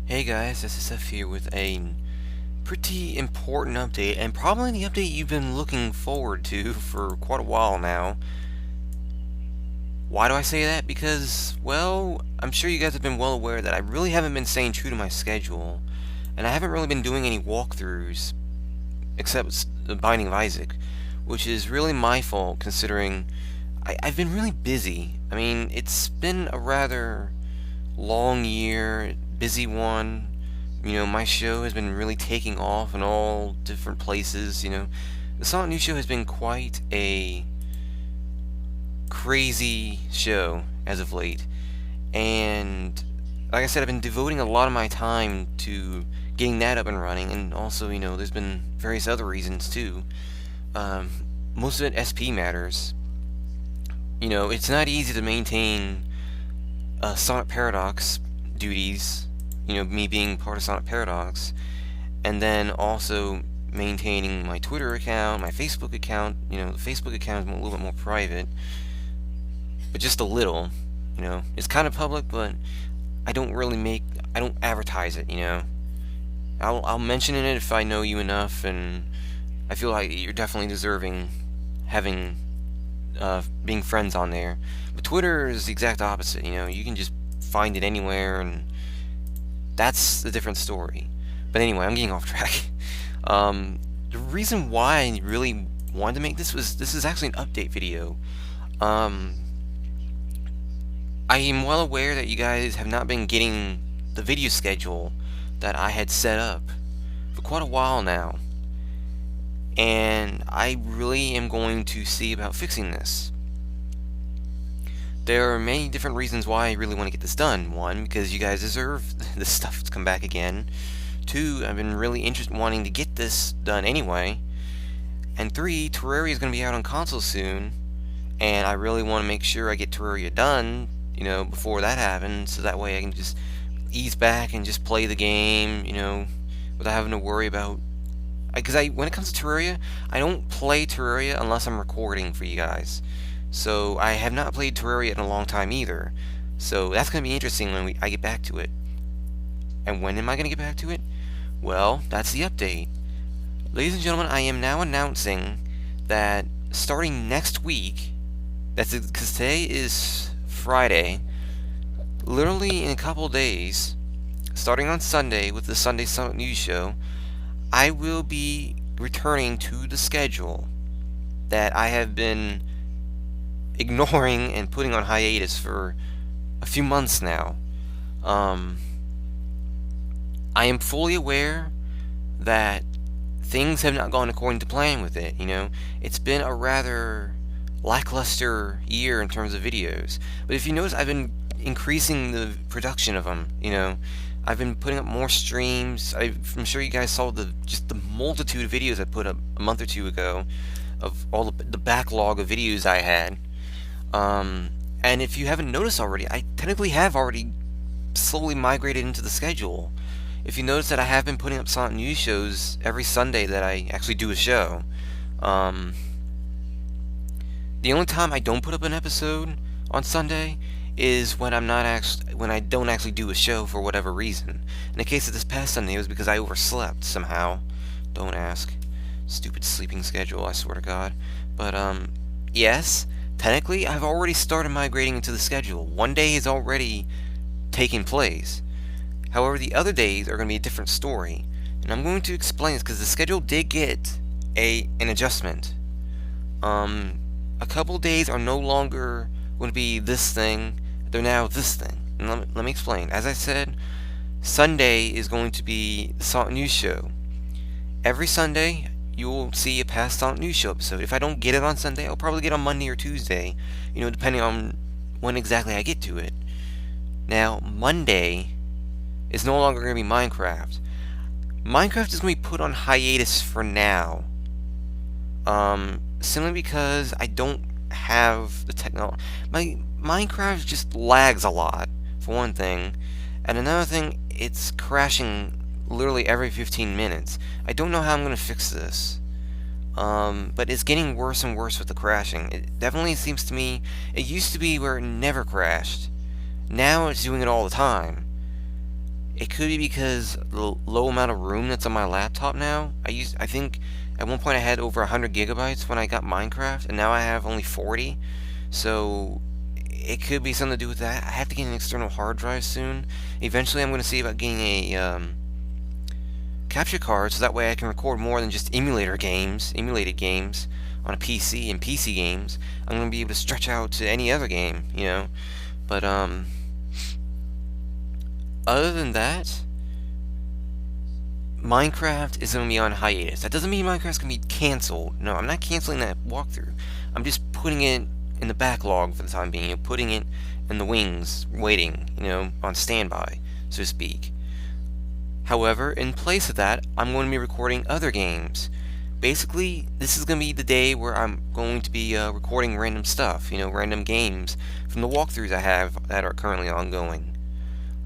Hey guys, this is Seth here with a pretty important update, and probably the update you've been looking forward to for quite a while now. Why do I say that? Because, well, I'm sure you guys have been well aware that I really haven't been staying true to my schedule, and I haven't really been doing any walkthroughs, except the Binding of Isaac, which is really my fault considering I've been really busy. I mean, it's been a rather long year, busy one. My show has been really taking off in all different places. The SonicNews Show has been quite a crazy show as of late. And like I said, I've been devoting a lot of my time to getting that up and running. And also, there's been various other reasons too. Um, Most of it SP matters. It's not easy to maintain Sonic Paradox duties, me being part of Sonic Paradox, and then also maintaining my Twitter account, my Facebook account. The Facebook account is a little bit more private, but just a little. It's kind of public, but I don't advertise it. I'll mention it if I know you enough, and I feel like you're definitely deserving having being friends on there. But Twitter is the exact opposite. You can just find it anywhere, and that's a different story. But anyway, I'm getting off track. The reason why I really wanted to make this is actually an update video. I am well aware that you guys have not been getting the video schedule that I had set up for quite a while now, and I really am going to see about fixing this. There are many different reasons why I really want to get this done. One, because you guys deserve this stuff to come back again. Two, I've been really interested wanting to get this done anyway. And three, Terraria is going to be out on console soon, and I really want to make sure I get Terraria done, before that happens, so that way I can just ease back and just play the game, without having to worry about. Because when it comes to Terraria, I don't play Terraria unless I'm recording for you guys. So I have not played Terraria in a long time either. So that's going to be interesting when I get back to it. And when am I going to get back to it? Well, that's the update. Ladies and gentlemen, I am now announcing that starting next week, because today is Friday, literally in a couple days, starting on Sunday with the Sunday SonicNews Show, I will be returning to the schedule that I have been ignoring and putting on hiatus for a few months now. I am fully aware that things have not gone according to plan with it. It's been a rather lackluster year in terms of videos. But if you notice, I've been increasing the production of them. I've been putting up more streams. I'm sure you guys saw the multitude of videos I put up a month or two ago, of all the backlog of videos I had. And if you haven't noticed already, I technically have already slowly migrated into the schedule. If you notice that I have been putting up SonicNews shows every Sunday that I actually do a show. The only time I don't put up an episode on Sunday is when I don't actually do a show for whatever reason. In the case of this past Sunday, it was because I overslept somehow. Don't ask. Stupid sleeping schedule, I swear to God. But yes, technically I've already started migrating into the schedule. One day is already taking place. However, the other days are going to be a different story, and I'm going to explain this because the schedule did get an adjustment. A couple days are no longer going to be this thing, they're now this thing. And let me explain. As I said, Sunday is going to be the SonicNews Show. Every Sunday, you will see a past SonicNews Show episode. If I don't get it on Sunday, I'll probably get it on Monday or Tuesday, depending on when exactly I get to it. Now, Monday is no longer going to be Minecraft. Minecraft is going to be put on hiatus for now. Simply because I don't have the technology. My Minecraft just lags a lot, for one thing. And another thing, it's crashing literally every 15 minutes. I don't know how I'm going to fix this. But it's getting worse and worse with the crashing. It definitely seems to me, it used to be where it never crashed. Now it's doing it all the time. It could be because the low amount of room that's on my laptop now. I think at one point I had over 100 gigabytes when I got Minecraft, and now I have only 40. So it could be something to do with that. I have to get an external hard drive soon. Eventually I'm going to see about getting a capture card, so that way I can record more than just emulated games on a PC and PC games. I'm going to be able to stretch out to any other game, you know. But other than that, Minecraft is going to be on hiatus. That doesn't mean Minecraft's going to be canceled. No, I'm not canceling that walkthrough. I'm just putting it in the backlog for the time being. You know, putting it in the wings, waiting, you know, on standby, so to speak. However, in place of that, I'm going to be recording other games. Basically, this is going to be the day where I'm going to be recording random stuff, you know, random games from the walkthroughs I have that are currently ongoing.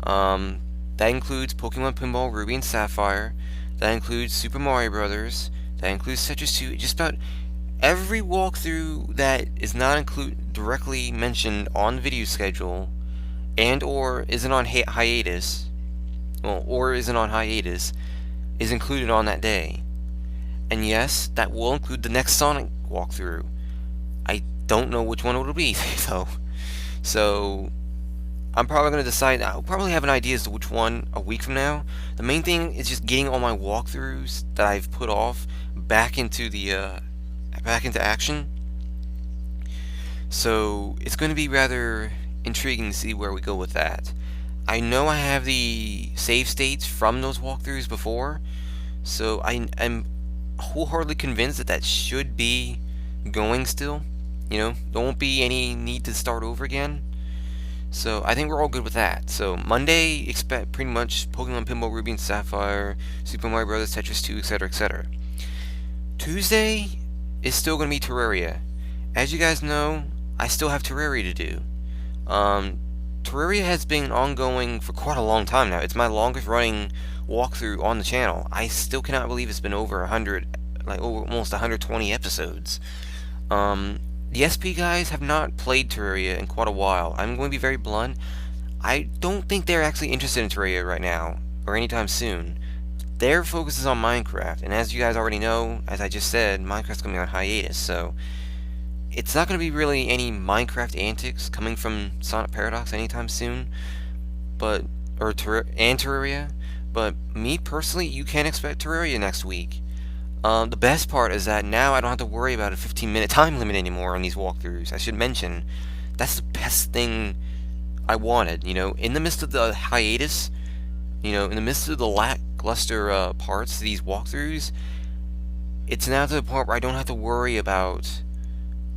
That includes Pokemon Pinball Ruby and Sapphire. That includes Super Mario Brothers. That includes Tetris 2. Just about every walkthrough that is not directly mentioned on the video schedule, and or isn't on hiatus. Or isn't on hiatus, is included on that day. And yes, that will include the next Sonic walkthrough. I don't know which one it'll be, though. So, I'm probably going to decide, I'll probably have an idea as to which one a week from now. The main thing is just getting all my walkthroughs that I've put off back into action. So, it's going to be rather intriguing to see where we go with that. I know I have the save states from those walkthroughs before, so I'm wholeheartedly convinced that should be going still. You know, there won't be any need to start over again. So I think we're all good with that. So Monday, expect pretty much Pokemon Pinball Ruby and Sapphire, Super Mario Brothers, Tetris 2, etc., etc. Tuesday is still going to be Terraria. As you guys know, I still have Terraria to do. Terraria has been ongoing for quite a long time now. It's my longest running walkthrough on the channel. I still cannot believe it's been over 100, like almost 120 episodes. The SP guys have not played Terraria in quite a while. I'm going to be very blunt. I don't think they're actually interested in Terraria right now, or anytime soon. Their focus is on Minecraft, and as you guys already know, as I just said, Minecraft's going to be on hiatus, so it's not going to be really any Minecraft antics coming from Sonic Paradox anytime soon, and Terraria. But me personally, you can expect Terraria next week. The best part is that now I don't have to worry about a 15-minute time limit anymore on these walkthroughs. I should mention, that's the best thing I wanted. You know, in the midst of the hiatus, you know, in the midst of the lackluster parts of these walkthroughs, it's now to the point where I don't have to worry about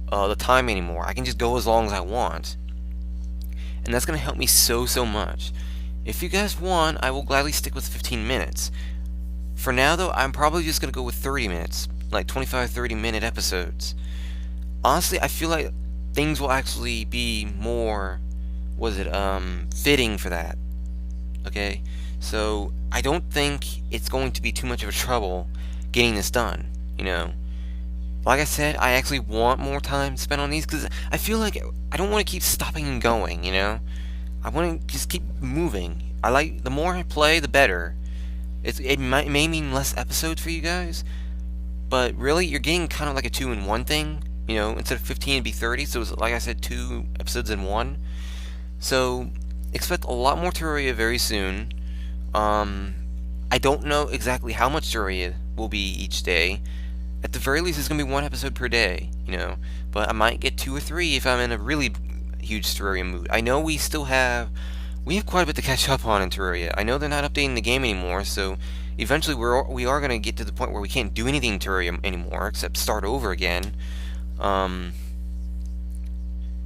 the time anymore. I can just go as long as I want, and that's going to help me so much. If you guys want, I will gladly stick with 15 minutes. For now, though, I'm probably just going to go with 30 minutes, like 25-30 minute episodes. Honestly, I feel like things will actually be more, fitting for that. Okay, so I don't think it's going to be too much of a trouble getting this done, you know. Like I said, I actually want more time spent on these, because I feel like I don't want to keep stopping and going, you know? I want to just keep moving. The more I play, the better. It may mean less episodes for you guys, but really, you're getting kind of like a 2-in-1 thing, you know? Instead of 15, it'd be 30, so it's, like I said, 2 episodes in 1. So, expect a lot more Terraria very soon. I don't know exactly how much Terraria will be each day. At the very least, it's going to be 1 episode per day, you know, but I might get 2 or 3 if I'm in a really huge Terraria mood. I know we have quite a bit to catch up on in Terraria. I know they're not updating the game anymore, so eventually we are going to get to the point where we can't do anything in Terraria anymore, except start over again,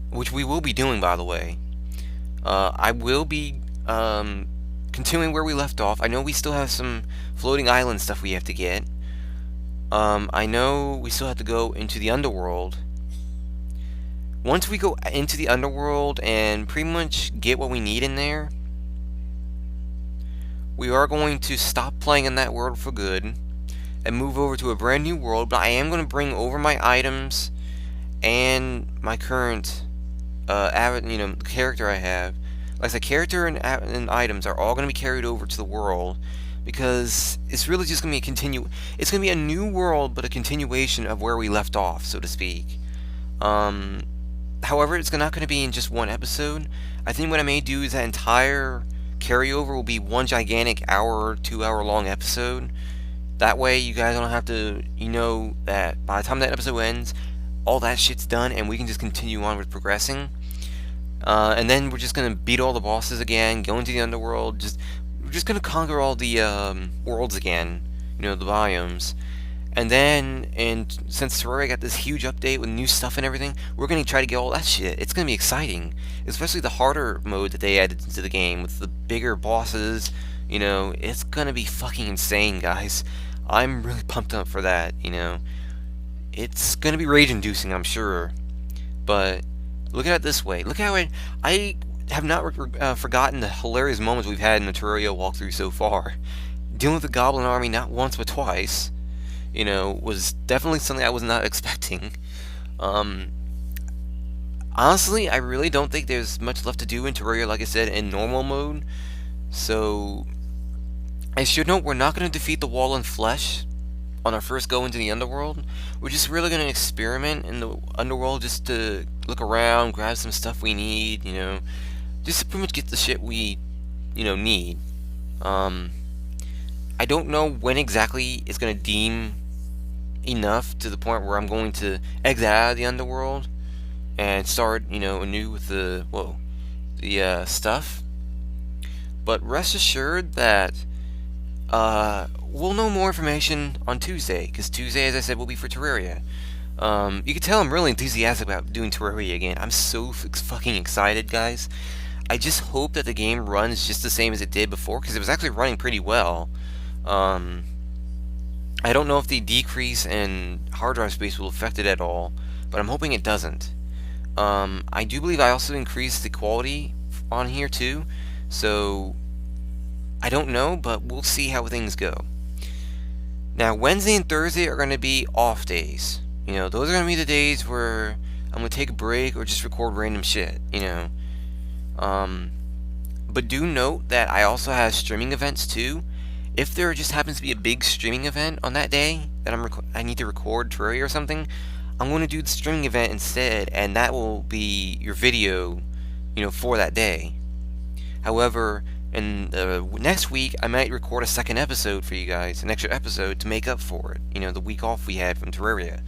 which we will be doing, by the way. I will be continuing where we left off. I know we still have some floating island stuff we have to get. I know we still have to go into the underworld. Once we go into the underworld and pretty much get what we need in there, we are going to stop playing in that world for good and move over to a brand new world, but I am going to bring over my items and my current character I have, like the character and items are all going to be carried over to the world, because it's really just going to be it's going to be a new world, but a continuation of where we left off, so to speak. However, it's not going to be in just one episode. I think what I may do is that entire carryover will be one gigantic hour, 2 hour long episode. That way you guys don't have to, that by the time that episode ends, all that shit's done and we can just continue on with progressing. And then we're just going to beat all the bosses again, go into the underworld, we're just going to conquer all the worlds again, the biomes. And then, since Terraria got this huge update with new stuff and everything, we're going to try to get all that shit. It's going to be exciting. Especially the harder mode that they added to the game with the bigger bosses. It's going to be fucking insane, guys. I'm really pumped up for that, It's going to be rage-inducing, I'm sure. But look at it this way. Look how I have not forgotten the hilarious moments we've had in the Terraria walkthrough so far. Dealing with the Goblin Army not once but twice. Was definitely something I was not expecting. Honestly, I really don't think there's much left to do in Terraria, like I said, in normal mode. So, I should note, we're not going to defeat the wall in flesh on our first go into the underworld. We're just really going to experiment in the underworld just to look around, grab some stuff we need, just to pretty much get the shit we, need. I don't know when exactly it's going to deem enough to the point where I'm going to exit out of the underworld and start, anew with the stuff. But rest assured that we'll know more information on Tuesday, because Tuesday, as I said, will be for Terraria. You can tell I'm really enthusiastic about doing Terraria again. I'm so fucking excited, guys. I just hope that the game runs just the same as it did before, because it was actually running pretty well. I don't know if the decrease in hard drive space will affect it at all, but I'm hoping it doesn't. I do believe I also increased the quality on here too, so I don't know, but we'll see how things go. Now, Wednesday and Thursday are going to be off days. Those are going to be the days where I'm going to take a break or just record random shit, But do note that I also have streaming events too. If there just happens to be a big streaming event on that day that I need to record Terraria or something, I'm going to do the streaming event instead, and that will be your video, for that day. However, in the next week, I might record a second episode for you guys, an extra episode to make up for it, the week off we had from Terraria.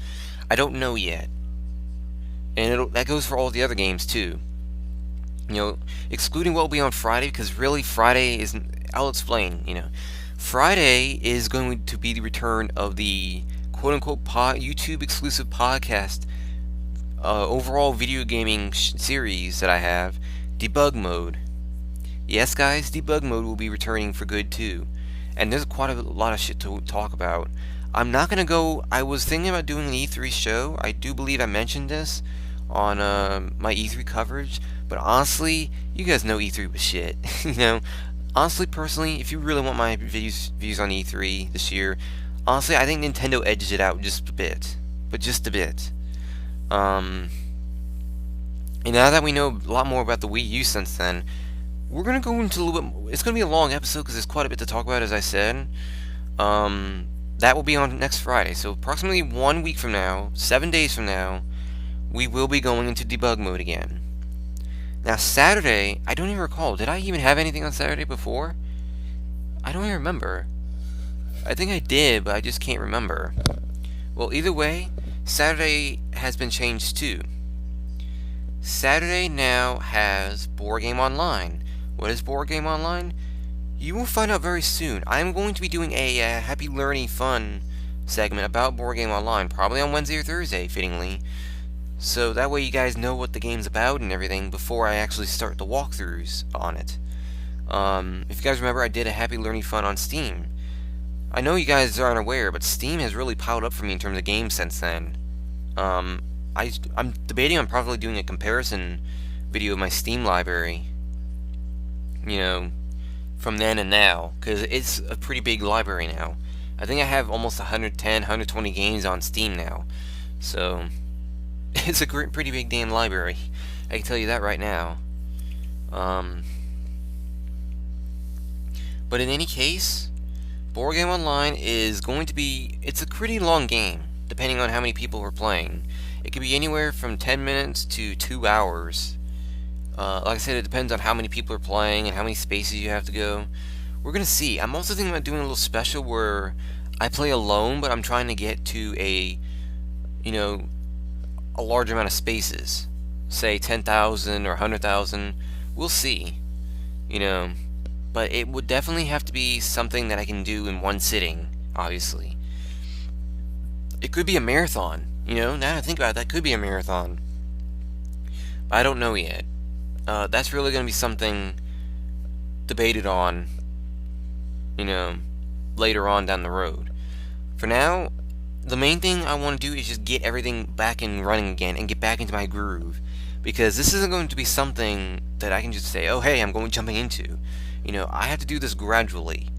I don't know yet. And that goes for all the other games too. Excluding what will be on Friday, because really Friday is, I'll explain, Friday is going to be the return of the quote-unquote YouTube exclusive podcast overall video gaming series that I have, Debug Mode. Yes, guys, Debug Mode will be returning for good too. And there's quite a lot of shit to talk about. I'm not going to go... I was thinking about doing an E3 show. I do believe I mentioned this on my E3 coverage. But honestly, you guys know E3 was shit. Honestly, personally, if you really want my views on E3 this year, honestly, I think Nintendo edged it out just a bit. But just a bit. And now that we know a lot more about the Wii U since then, we're going to go into a little bit more. It's going to be a long episode because there's quite a bit to talk about, as I said. That will be on next Friday. So approximately 1 week from now, 7 days from now, we will be going into debug mode again. Now, Saturday, I don't even recall. Did I even have anything on Saturday before? I don't even remember. I think I did, but I just can't remember. Well, either way, Saturday has been changed too. Saturday now has Board Game Online. What is Board Game Online? You will find out very soon. I'm going to be doing a Happy Learning Fun segment about Board Game Online, probably on Wednesday or Thursday, fittingly. So that way you guys know what the game's about and everything before I actually start the walkthroughs on it. If you guys remember, I did a Happy Learning Fun on Steam. I know you guys aren't aware, but Steam has really piled up for me in terms of games since then. I'm debating on probably doing a comparison video of my Steam library, from then and now, because it's a pretty big library now. I think I have almost 110, 120 games on Steam now, so it's a pretty big damn library. I can tell you that right now. But in any case, Board Game Online is going to be, it's a pretty long game, depending on how many people are playing. It could be anywhere from 10 minutes to 2 hours. Like I said, it depends on how many people are playing and how many spaces you have to go. We're going to see. I'm also thinking about doing a little special where I play alone, but I'm trying to get to a large amount of spaces. Say 10,000 or 100,000. We'll see. But it would definitely have to be something that I can do in one sitting, obviously. It could be a marathon, now that I think about it, that could be a marathon. But I don't know yet. That's really going to be something debated on, later on down the road. For now, the main thing I want to do is just get everything back and running again and get back into my groove. Because this isn't going to be something that I can just say, oh hey, I'm jumping into. I have to do this gradually.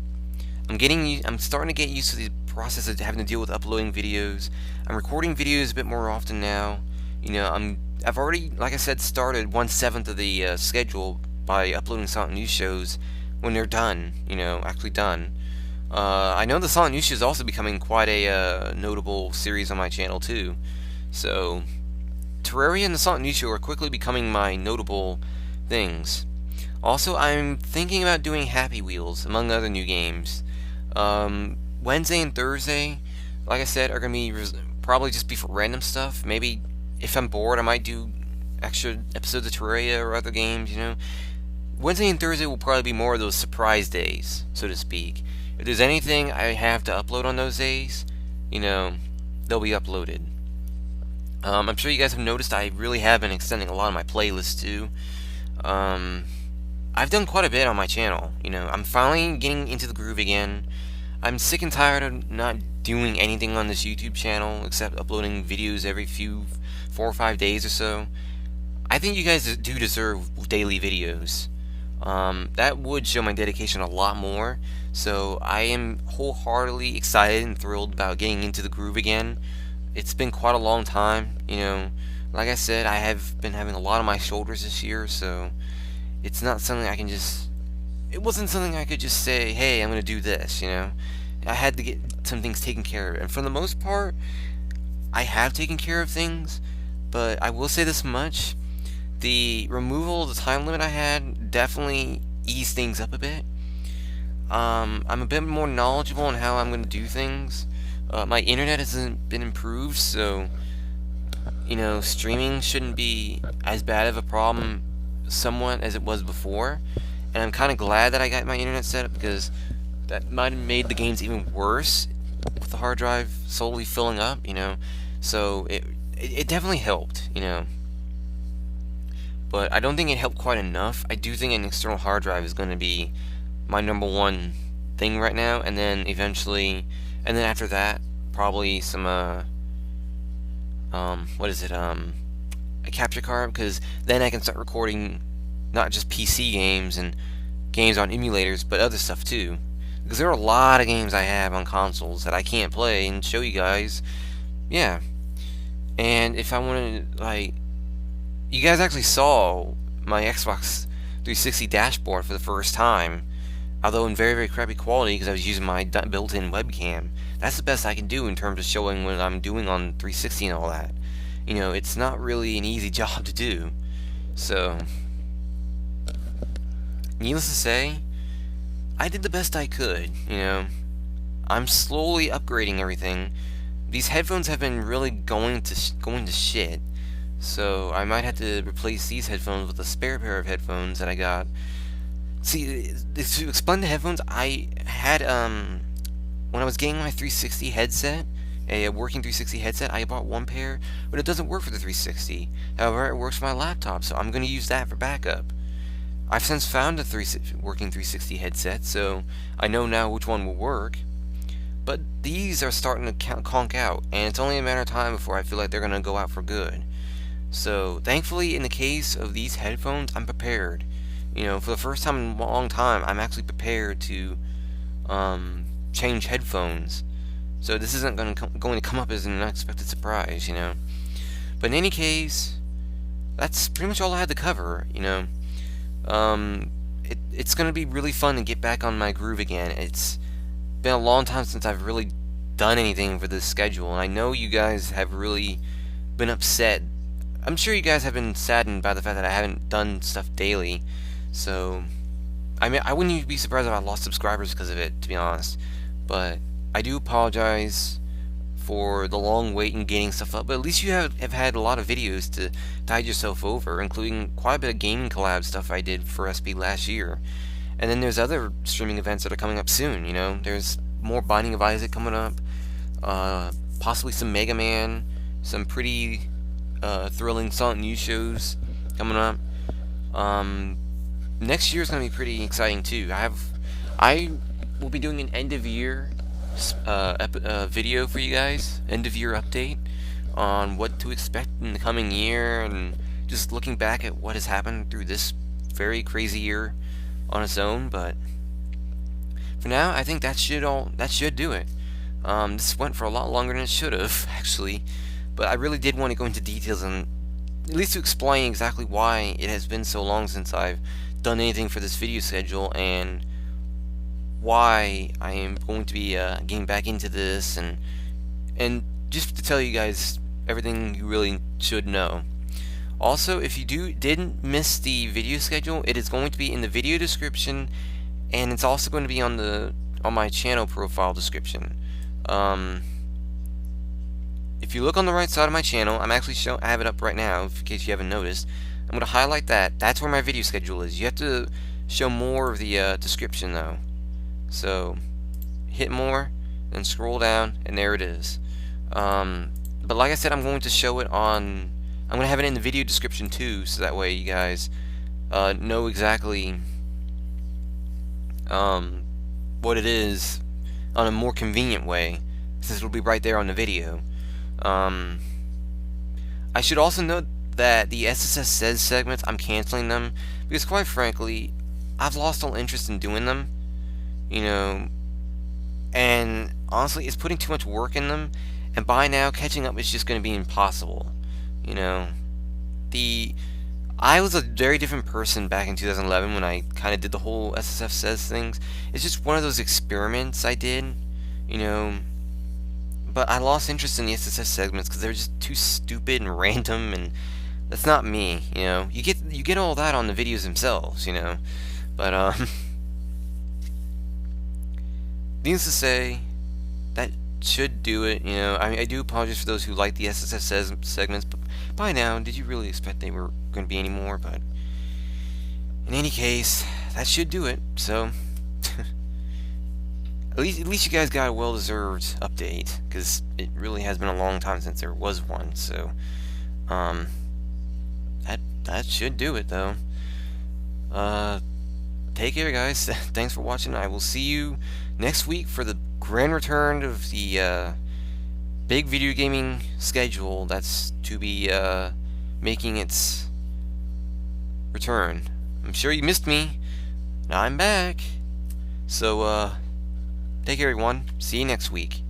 I'm starting to get used to the process of having to deal with uploading videos. I'm recording videos a bit more often now. I've already, like I said, started 1/7 of the schedule by uploading SonicNews shows when they're done. Actually done. I know the SonicNews show is also becoming quite a notable series on my channel too. So Terraria and the SonicNews Show are quickly becoming my notable things. Also, I'm thinking about doing Happy Wheels, among other new games. Wednesday and Thursday, like I said, are going to be probably just be for random stuff. Maybe if I'm bored, I might do extra episodes of Terraria or other games, Wednesday and Thursday will probably be more of those surprise days, so to speak. If there's anything I have to upload on those days, they'll be uploaded. I'm sure you guys have noticed I really have been extending a lot of my playlists too. I've done quite a bit on my channel. I'm finally getting into the groove again. I'm sick and tired of not doing anything on this YouTube channel except uploading videos every 4 or 5 days or so. I think you guys do deserve daily videos. That would show my dedication a lot more. So I am wholeheartedly excited and thrilled about getting into the groove again. It's been quite a long time, Like I said, I have been having a lot on my shoulders this year, so it's not something I can just... It wasn't something I could just say, hey, I'm going to do this, I had to get some things taken care of. And for the most part, I have taken care of things, but I will say this much. The removal of the time limit I had definitely eased things up a bit. I'm a bit more knowledgeable on how I'm going to do things. My internet hasn't been improved, so streaming shouldn't be as bad of a problem somewhat as it was before. And I'm kind of glad that I got my internet set up, because that might have made the games even worse with the hard drive slowly filling up, So it definitely helped, But I don't think it helped quite enough. I do think an external hard drive is going to be my #1 thing right now, and then eventually, and then after that, probably some a capture card, because then I can start recording not just PC games and games on emulators, but other stuff too. Because there are a lot of games I have on consoles that I can't play and show you guys. Yeah. And if I want to, you guys actually saw my Xbox 360 dashboard for the first time, although in very, very crappy quality because I was using my built-in webcam. That's the best I can do in terms of showing what I'm doing on 360 and all that. It's not really an easy job to do. So, needless to say, I did the best I could, I'm slowly upgrading everything. These headphones have been really going to shit. So I might have to replace these headphones with a spare pair of headphones that I got. See, to explain the headphones, I had when I was getting my 360 headset, a working 360 headset, I bought one pair, but it doesn't work for the 360. However, it works for my laptop, so I'm going to use that for backup. I've since found a working 360 headset, so I know now which one will work. But these are starting to conk out, and it's only a matter of time before I feel like they're going to go out for good. So, thankfully, in the case of these headphones, I'm prepared. For the first time in a long time, I'm actually prepared to change headphones. So this isn't going to come up as an unexpected surprise, But in any case, that's pretty much all I had to cover, it's gonna be really fun to get back on my groove again. It's been a long time since I've really done anything for this schedule, and I know you guys have really been upset. I'm sure you guys have been saddened by the fact that I haven't done stuff daily. So, I mean, I wouldn't even be surprised if I lost subscribers because of it, to be honest. But I do apologize for the long wait in getting stuff up, but at least you have had a lot of videos to tide yourself over, including quite a bit of gaming collab stuff I did for SP last year. And then there's other streaming events that are coming up soon, you know. There's more Binding of Isaac coming up, possibly some Mega Man, some pretty thrilling SonicNews shows coming up. Next year is going to be pretty exciting too. I will be doing an end of year video for you guys, end of year update on what to expect in the coming year, and just looking back at what has happened through this very crazy year on its own. But for now, I think that should do it. This went for a lot longer than it should have, actually, but I really did want to go into details and at least to explain exactly why it has been so long since I've done anything for this video schedule, and why I am going to be getting back into this, and just to tell you guys everything you really should know. Also, if you didn't miss the video schedule, it is going to be in the video description, and it's also going to be on my channel profile description. If you look on the right side of my channel, I have it up right now, in case you haven't noticed. I'm going to highlight that. That's where my video schedule is. You have to show more of the description though. So hit more, then scroll down, and there it is. But like I said, I'm going to show it on. I'm going to have it in the video description too, so that way you guys know exactly what it is on a more convenient way, since it'll be right there on the video. I should also note that the SSS Says segments, I'm canceling them because, quite frankly, I've lost all interest in doing them, you know, and honestly, it's putting too much work in them, and by now, catching up is just going to be impossible, you know. I was a very different person back in 2011 when I kind of did the whole SSF Says things. It's just one of those experiments I did, you know. But I lost interest in the SSS segments because they were just too stupid and random, and that's not me, you know. You get all that on the videos themselves, you know. But needless to say, that should do it, you know. I mean, I do apologize for those who like the SSS segments, but by now, did you really expect they were going to be any more? But in any case, that should do it. So At least you guys got a well-deserved update, because it really has been a long time since there was one. So, that should do it, though. Take care, guys. Thanks for watching. I will see you next week for the grand return of the big video gaming schedule that's to be making its return. I'm sure you missed me. Now I'm back. So, take care, everyone. See you next week.